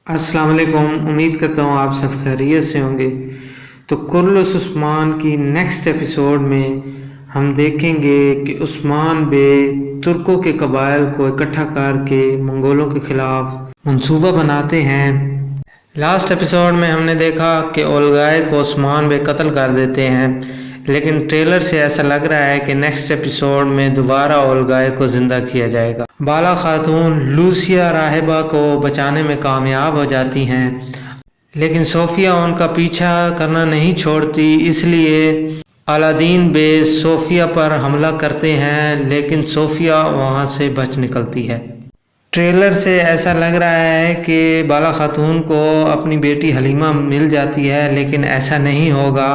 अस्सलाम वालेकुम। उम्मीद करता हूँ आप सब खैरियत से होंगे। तो कुर्लुस उस्मान की नेक्स्ट एपिसोड में हम देखेंगे कि उस्मान बे तुर्कों के कबाइल को इकट्ठा करके मंगोलों के ख़िलाफ़ मंसूबा बनाते हैं। लास्ट एपिसोड में हमने देखा कि ओल्गाए को उस्मान बे कत्ल कर देते हैं, लेकिन ट्रेलर से ऐसा लग रहा है कि नेक्स्ट एपिसोड में दोबारा ओल्गाए को ज़िंदा किया जाएगा। बाला खातून लूसिया राहिबा को बचाने में कामयाब हो जाती हैं, लेकिन सोफिया उनका पीछा करना नहीं छोड़ती। इसलिए अलादीन बे सोफिया पर हमला करते हैं, लेकिन सोफिया वहां से बच निकलती है। ट्रेलर से ऐसा लग रहा है कि बाला खातून को अपनी बेटी हलीमा मिल जाती है, लेकिन ऐसा नहीं होगा,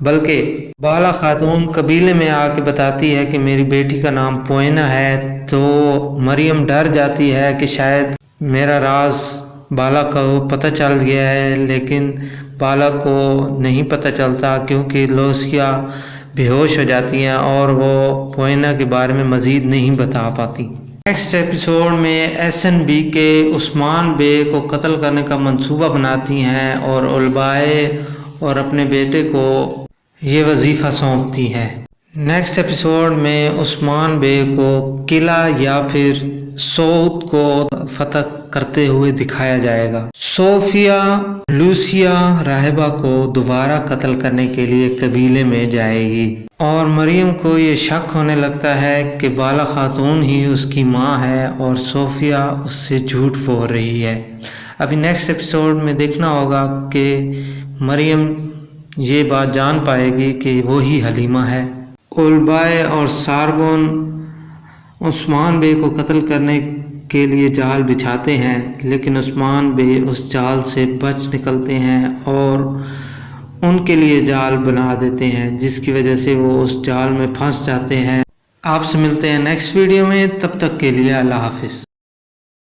बल्कि बाला खातून कबीले में आके बताती है कि मेरी बेटी का नाम पोइना है। तो मरियम डर जाती है कि शायद मेरा राज बाला को पता चल गया है, लेकिन बाला को नहीं पता चलता क्योंकि लूसिया बेहोश हो जाती हैं और वो पोइना के बारे में मज़ीद नहीं बता पाती। नेक्स्ट एपिसोड में एसएनबी के उस्मान बे को कत्ल करने का मंसूबा बनाती हैं और उल्बाए और अपने बेटे को ये वजीफ़ा सौंपती हैं। नेक्स्ट एपिसोड में उस्मान बे को किला या फिर सऊद को फतह करते हुए दिखाया जाएगा। सोफिया लूसिया राहिबा को दोबारा कत्ल करने के लिए कबीले में जाएगी और मरियम को ये शक होने लगता है कि बाला खातून ही उसकी माँ है और सोफिया उससे झूठ बोल रही है। अभी नेक्स्ट एपिसोड में देखना होगा कि मरियम ये बात जान पाएगी कि वो ही हलीमा है। उल्बाए और सारगोन उस्मान बे को कत्ल करने के लिए जाल बिछाते हैं, लेकिन उस्मान बे उस जाल से बच निकलते हैं और उनके लिए जाल बना देते हैं, जिसकी वजह से वो उस जाल में फंस जाते हैं। आपसे मिलते हैं नेक्स्ट वीडियो में, तब तक के लिए अल्लाह हाफिज़।